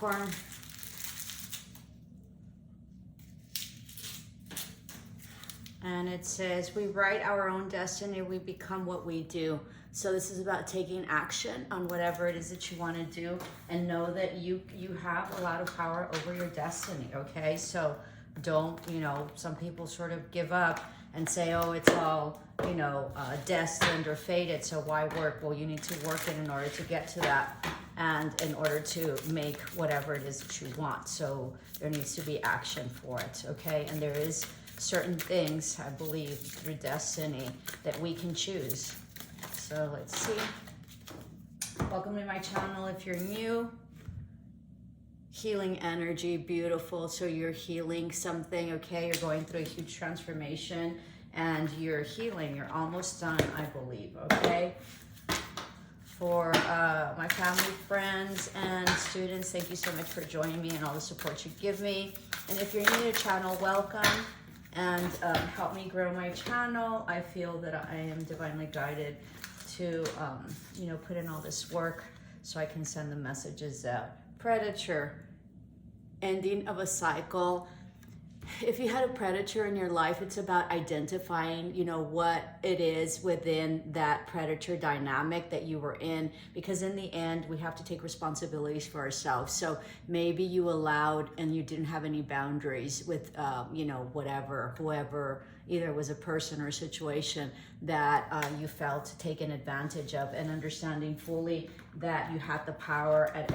Capricorn. And it says, we write our own destiny, we become what we do. So this is about taking action on whatever it is that you want to do, and know that you have a lot of power over your destiny, okay? So don't, some people sort of give up and say, oh, it's all, destined or fated, so why work? Well, you need to work it in order to get to that, and in order to make whatever it is that you want. So there needs to be action for it, okay? And there is certain things, I believe, through destiny that we can choose. So let's see. Welcome to my channel if you're new. Healing energy, beautiful. So you're healing something, okay? You're going through a huge transformation and you're healing. You're almost done, I believe, okay? For my family, friends, and students, thank you so much for joining me and all the support you give me. And if you're new to the channel, welcome. And help me grow my channel. I feel that I am divinely guided to, put in all this work so I can send the messages out. Predator, ending of a cycle. If you had a predator in your life, it's about identifying, what it is within that predator dynamic that you were in, because in the end, we have to take responsibilities for ourselves. So maybe you allowed and you didn't have any boundaries with, whoever, either it was a person or a situation that you felt taken advantage of, and understanding fully that you had the power at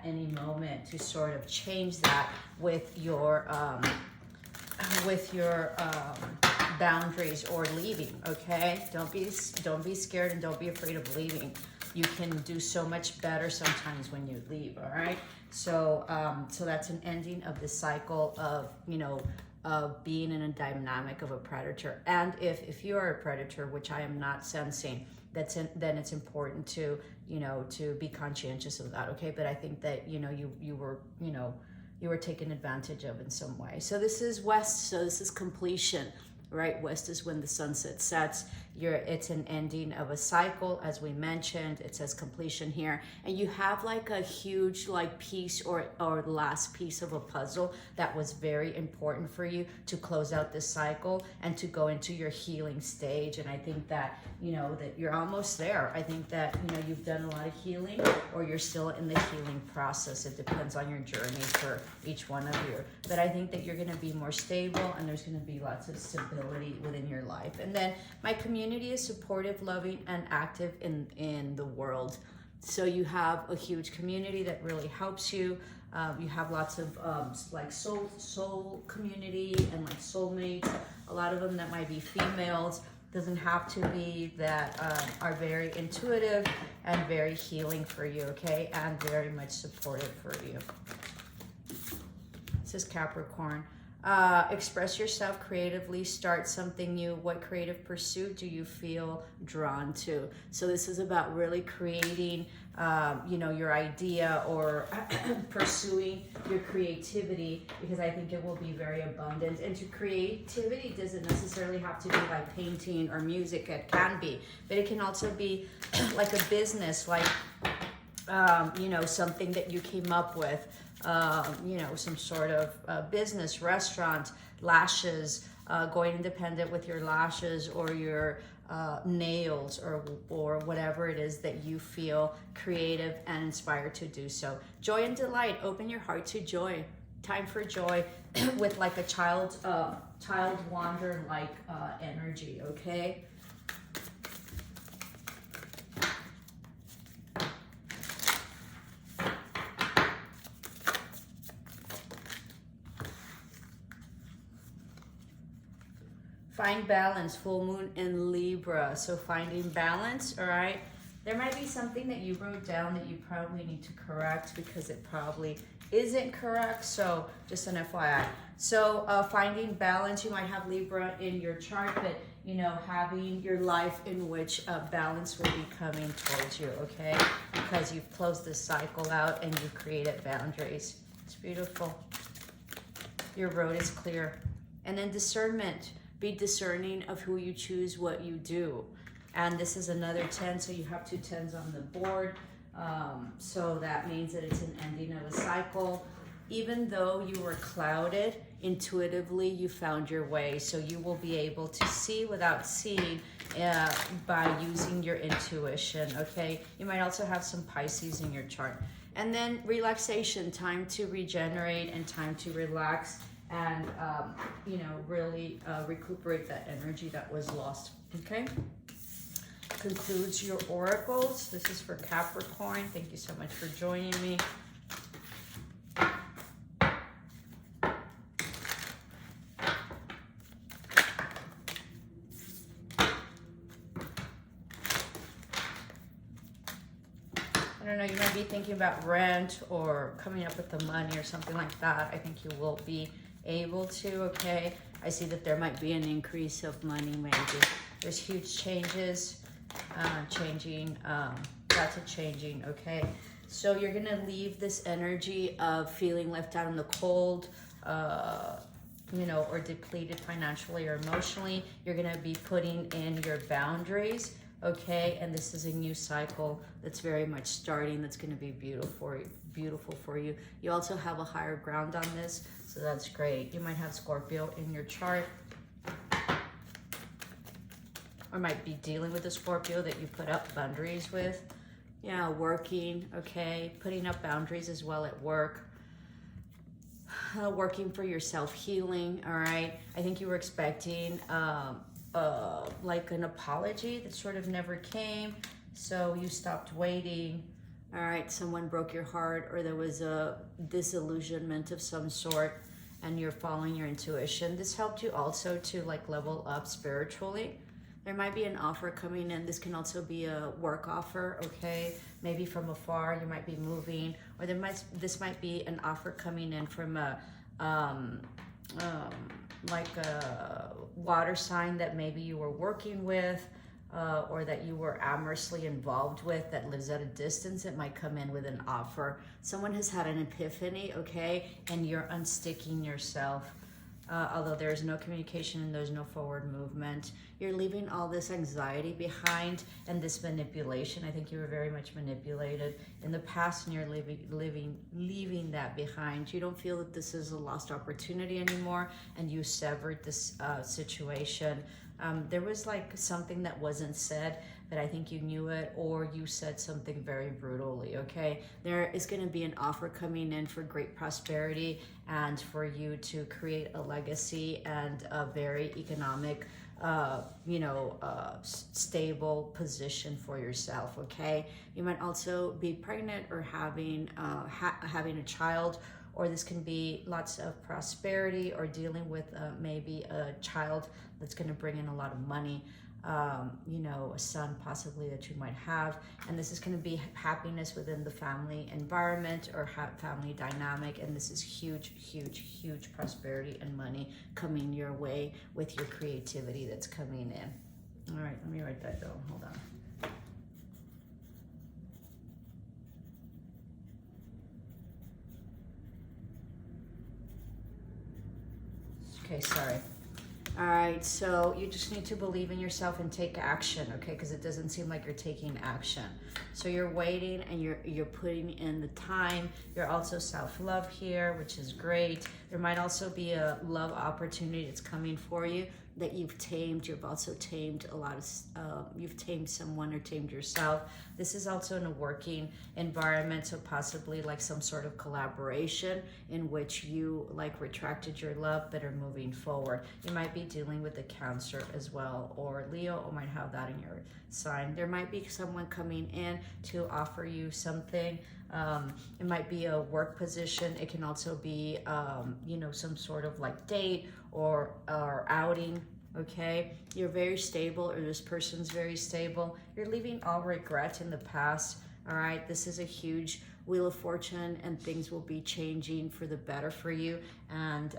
any moment to sort of change that with your boundaries or leaving, okay? Don't be scared and don't be afraid of leaving. You can do so much better sometimes when you leave, all right? So so that's an ending of the cycle of, of being in a dynamic of a predator. And if you are a predator, which I am not sensing, then it's important to, to be conscientious of that, okay? But I think that, you were taken advantage of in some way. So this is west, so this is completion, right? West is when the sunset sets. It's an ending of a cycle, as we mentioned. It says completion here, and you have like a huge piece or last piece of a puzzle that was very important for you to close out this cycle and to go into your healing stage. And I think that that you're almost there. I think that you've done a lot of healing, or you're still in the healing process. It depends on your journey for each one of you, but I think that you're going to be more stable, and there's going to be lots of stability within your life. And then my community is supportive, loving, and active in the world. So you have a huge community that really helps you. You have lots of soul community and soulmates. A lot of them that might be females. Doesn't have to be, that are very intuitive and very healing for you, okay? And very much supportive for you. This is Capricorn. Express yourself creatively, start something new. What creative pursuit do you feel drawn to? So this is about really creating, your idea, or pursuing your creativity, because I think it will be very abundant. And to creativity doesn't necessarily have to be like painting or music. It can be, but it can also be like a business, something that you came up with. Some sort of business, restaurant, lashes, going independent with your lashes or your nails, or whatever it is that you feel creative and inspired to do so. Joy and delight. Open your heart to joy. Time for joy with like a child wander energy, okay? Find balance, full moon in Libra. So finding balance, all right? There might be something that you wrote down that you probably need to correct, because it probably isn't correct. So just an FYI. So finding balance, you might have Libra in your chart, but having your life in which balance will be coming towards you, okay? Because you've closed this cycle out and you've created boundaries. It's beautiful. Your road is clear. And then discernment. Be discerning of who you choose, what you do. And this is another 10, so you have 2 10s on the board. So that means that it's an ending of a cycle. Even though you were clouded, intuitively you found your way. So you will be able to see without seeing by using your intuition, okay? You might also have some Pisces in your chart. And then relaxation, time to regenerate and time to relax and, you know, really recuperate that energy that was lost, okay? Concludes your oracles. This is for Capricorn. Thank you so much for joining me. I don't know, you might be thinking about rent or coming up with the money or something like that. I think you will be able to, okay? I see that there might be an increase of money, maybe. There's huge changes, lots of changing, okay? So you're gonna leave this energy of feeling left out in the cold, you know, or depleted financially or emotionally. You're gonna be putting in your boundaries, okay? And this is a new cycle that's very much starting, that's gonna be beautiful for you. You also have a higher ground on this, so that's great. You might have Scorpio in your chart, or might be dealing with a Scorpio that you put up boundaries with. Yeah, working, okay? Putting up boundaries as well at work. Working for your self-healing, all right? I think you were expecting like an apology that sort of never came, so you stopped waiting. All right, someone broke your heart, or there was a disillusionment of some sort, and you're following your intuition. This helped you also to like level up spiritually. There might be an offer coming in. This can also be a work offer, okay? Maybe from afar, you might be moving, or this might be an offer coming in from a like a water sign that maybe you were working with, or that you were amorously involved with that lives at a distance. It might come in with an offer. Someone has had an epiphany, okay? And you're unsticking yourself. Although there's no communication and there's no forward movement. You're leaving all this anxiety behind and this manipulation. I think you were very much manipulated in the past, and you're leaving that behind. You don't feel that this is a lost opportunity anymore, and you severed this situation. There was like something that wasn't said, but I think you knew it, or you said something very brutally, okay? There is going to be an offer coming in for great prosperity and for you to create a legacy and a very economic, you know, stable position for yourself, okay? You might also be pregnant or having a child, or this can be lots of prosperity, or dealing with maybe a child that's going to bring in a lot of money. You know, a son possibly that you might have, and this is going to be happiness within the family environment or family dynamic, and this is huge prosperity and money coming your way with your creativity that's coming in. All right, let me write that down. Hold on. Okay, sorry. All right, so you just need to believe in yourself and take action, okay? Because it doesn't seem like you're taking action. So you're waiting and you're putting in the time. You're also self-love here, which is great. There might also be a love opportunity that's coming for you that you've tamed. You've also tamed a lot of, you've tamed someone or tamed yourself. This is also in a working environment, so possibly like some sort of collaboration in which you like retracted your love but are moving forward. You might be dealing with a Cancer as well, or Leo, or might have that in your sign. There might be someone coming in to offer you something. It might be a work position. It can also be, you know, some sort of like date or outing, okay? You're very stable, or this person's very stable. You're leaving all regret in the past, all right? This is a huge Wheel of Fortune, and things will be changing for the better for you, and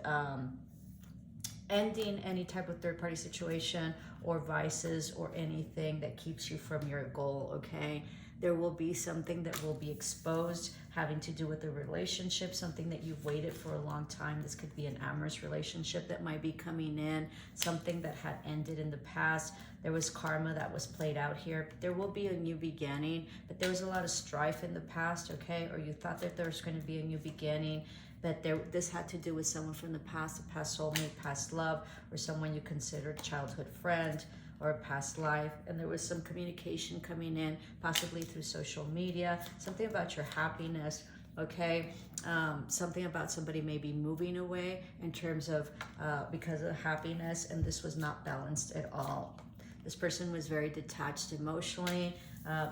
ending any type of third-party situation or vices or anything that keeps you from your goal, okay? There will be something that will be exposed. having to do with a relationship, something that you've waited for a long time. This could be an amorous relationship that might be coming in, something that had ended in the past. There was karma that was played out here. There will be a new beginning, but there was a lot of strife in the past, okay? Or you thought that there was going to be a new beginning, but this had to do with someone from the past, a past soulmate, past love, or someone you considered a childhood friend or a past life. And there was some communication coming in, possibly through social media, something about your happiness, okay? Something about somebody maybe moving away in terms of because of happiness, and this was not balanced at all. This person was very detached emotionally.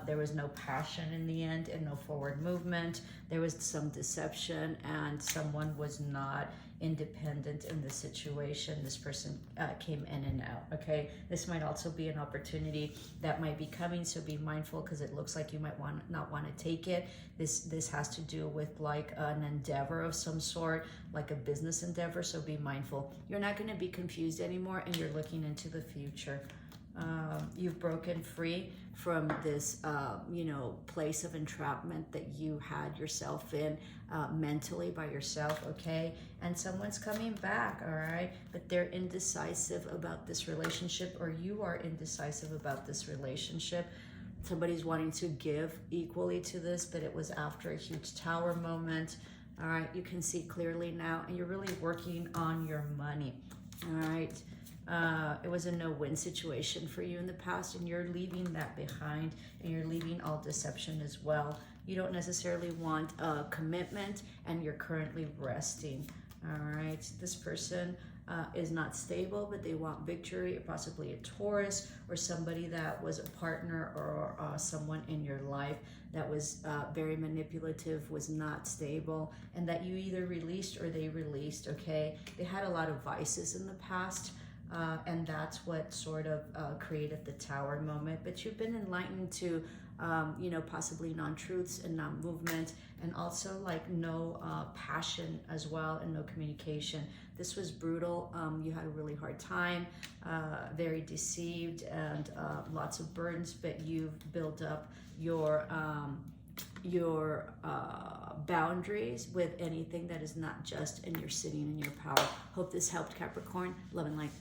There was no passion in the end and no forward movement. There was some deception, and someone was not independent in the situation. This person came in and out, okay? This might also be an opportunity that might be coming, so be mindful, because it looks like you might not want to take it. This has to do with like an endeavor of some sort, like a business endeavor, so be mindful. You're not going to be confused anymore, and you're looking into the future. You've broken free from this, place of entrapment that you had yourself in mentally by yourself, okay? And someone's coming back, all right? But they're indecisive about this relationship, or you are indecisive about this relationship. Somebody's wanting to give equally to this, but it was after a huge tower moment. All right, you can see clearly now, and you're really working on your money, all right? It was a no-win situation for you in the past, and you're leaving that behind, and you're leaving all deception as well. You don't necessarily want a commitment, and you're currently resting. All right, this person is not stable, but they want victory, or possibly a Taurus, or somebody that was a partner, or someone in your life that was very manipulative, was not stable, and that you either released or they released, okay? They had a lot of vices in the past. And that's what sort of created the tower moment. But you've been enlightened to, possibly non-truths and non-movement, and also like no passion as well, and no communication. This was brutal. You had a really hard time, very deceived, and lots of burdens, but you've built up your boundaries with anything that is not just, and you're sitting in your power. Hope this helped, Capricorn. Love and light.